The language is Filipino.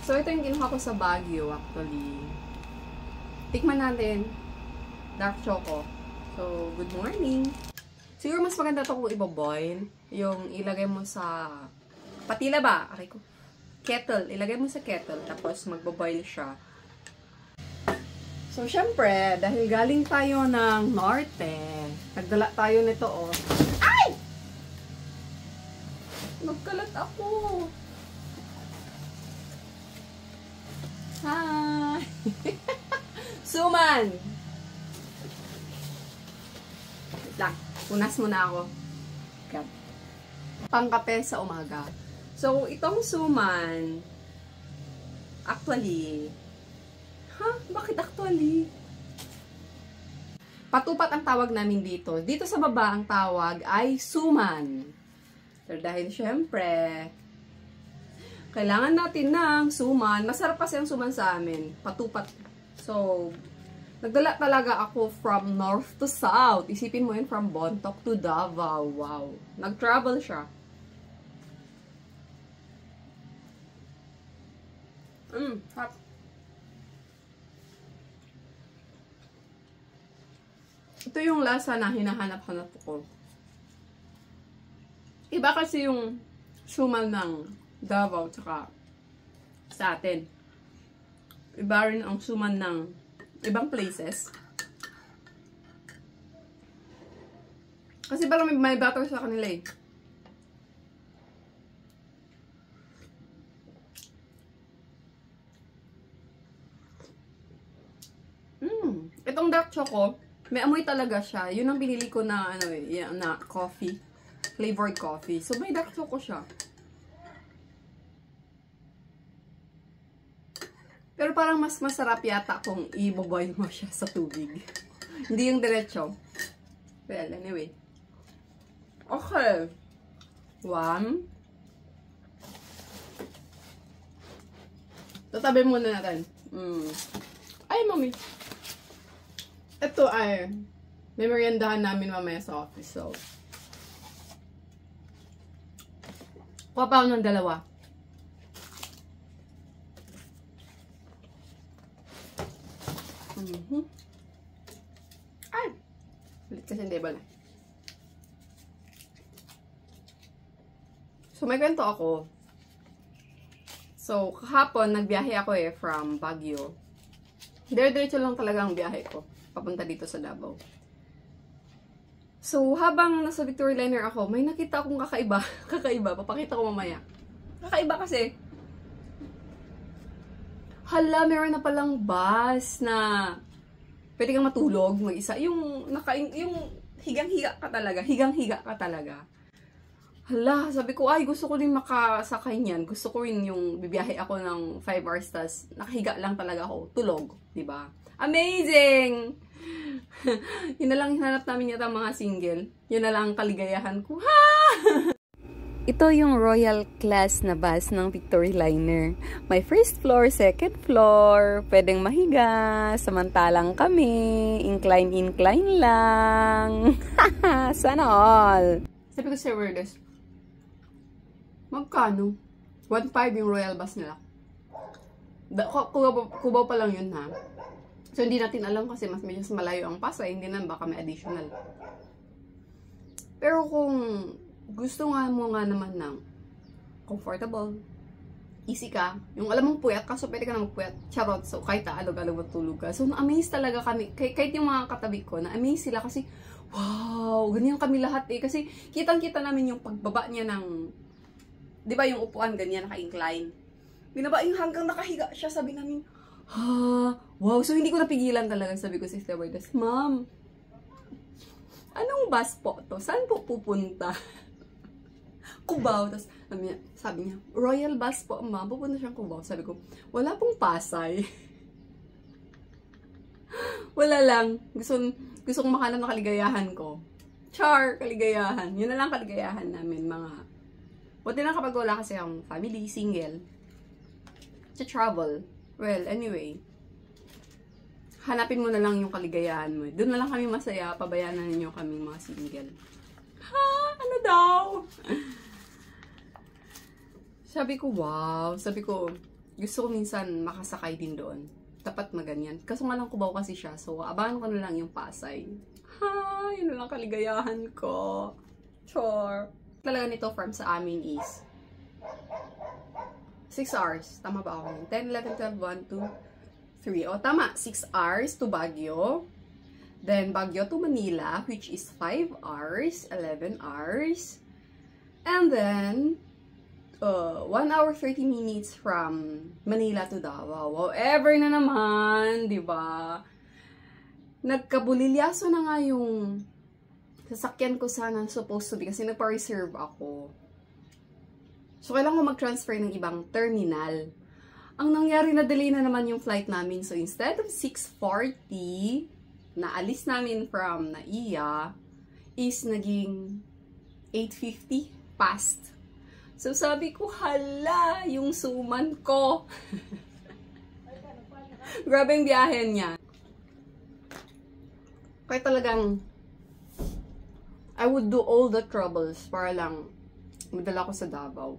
So, ito yung kinuha ko sa Baguio, actually. Tikman natin. Dark choco. So, good morning. Siguro mas maganda ito kung iboboil. Yung ilagay mo sa patila ba? Aray ko. Kettle. Ilagay mo sa kettle. Tapos, magboboil siya. So, syempre, dahil galing tayo ng norte, nagdala tayo nito, oh. Ay! Nagkalat ako. Hi! Suman! Wait lang. Punas muna ako. God. Pangkape sa umaga. So, itong suman, actually, bakit actually? Patupat ang tawag namin dito. Dito sa baba, ang tawag ay suman. Pero dahil syempre, kailangan natin ng suman. Masarap kasi ang suman sa amin. Patupat. So, nagdala talaga ako from north to south. Isipin mo yun, from Bontoc to Davao. Wow. Nag-travel siya. Hot. Ito yung lasa na hinahanap-hanap ko. Iba kasi yung suman ng Davao tsaka sa atin. Iba rin ang suman ng ibang places. Kasi parang may butter sa kanila eh. Itong dark choco, may amoy talaga siya. Yun ang binili ko na, ano eh, na coffee. Flavored coffee. So, may dark choco siya. Pero parang mas masarap yata kung i-boil mo siya sa tubig. Hindi yung diretso. Well, anyway. Okay. One. Tatabi muna natin. Ay, mami. Ito ay may meriendahan namin mamaya sa office. So, kuha pa ako ng dalawa. Ay! Ulit kasi hindi ba na. So, may kwento ako. So, kahapon, nagbiyahe ako eh, from Baguio. Dire-diretso lang talaga ang biyahe ko. Papunta dito sa Davao. So, habang nasa Victory Liner ako, may nakita akong kakaiba. Kakaiba. Papakita ko mamaya. Kakaiba kasi. Hala, meron na palang bus na pwede kang matulog mag-isa. Yung higang-higa ka talaga. Higang-higa ka talaga. Hala, sabi ko, ay, gusto ko din makasakay niyan. Gusto ko rin yung bibiyahe ako ng 5 hours, tas nakahiga lang talaga ako. Tulog. Diba? Amazing! Yun na lang hinanap namin yata mga single. Yun na lang ang kaligayahan ko. Ha! Ito yung Royal Class na bus ng Victory Liner. May first floor, second floor. Pwedeng mahiga. Samantalang kami. Incline lang. Sana all. Sabi ko sa Royals, magkano? 1.5 yung Royal bus nila. Kubaw pa lang yun ha. So, hindi natin alam kasi mas medyo malayo ang Pasay. Hindi na baka may additional. Pero kung gusto nga mo nga naman ng comfortable, easy ka, yung alam mong puyat, kaso pwede ka na magpuyat, charot, so kahit alog-alog matulog ka. So, na-amaze talaga kami. Kahit yung mga katabi ko, na-amaze sila kasi, wow, ganyan kami lahat eh. Kasi kitang-kita namin yung pagbaba niya ng, di ba yung upuan ganyan, naka-incline. Binaba yung hanggang nakahiga siya, sabi namin, wow. So, hindi ko napigilan talaga. Sabi ko sa stewardess, ma'am, anong bus po to? Saan po pupunta? Cubao. Tapos, sabi niya, Royal bus po, ma'am. Pupunta siyang Cubao. Sabi ko, wala pong Pasay. Wala lang. Gusto kong makanap ng kaligayahan ko. Char, kaligayahan. Yun na lang kaligayahan namin, mga. Buti lang kapag wala kasi ang family, single. To travel. Well, anyway, hanapin mo na lang yung kaligayahan mo. Doon na lang kami masaya, pabayaan na ninyo kami mga single. Ha? Ano daw? Sabi ko, wow. Sabi ko, gusto ko minsan makasakay din doon. Dapat maganyan. Kaso nga lang Cubao kasi siya. So, abangan ko na lang yung Pasay. Ha! Yun na lang kaligayahan ko. Chor. Talaga nito from sa amin is 6 hours. Tama ba ako? 10, 11, 12, 1, 2, 3. O, tama. 6 hours to Baguio. Then, Baguio to Manila, which is 5 hours, 11 hours. And then, 1 hour 30 minutes from Manila to Davao. Wow, ever na naman, di ba? Nagkabulilyaso na nga yung sasakyan ko sana supposed to be kasi nagpa-reserve ako. So, kailangan ko mag-transfer ng ibang terminal. Ang nangyari na delay na naman yung flight namin. So, instead of 6:40 na alis namin from NAIA is naging 8:50 past. So, sabi ko, hala, yung suman ko. Grabe yung biyahe niya. Kaya talagang, I would do all the troubles para lang madala ko sa Davao.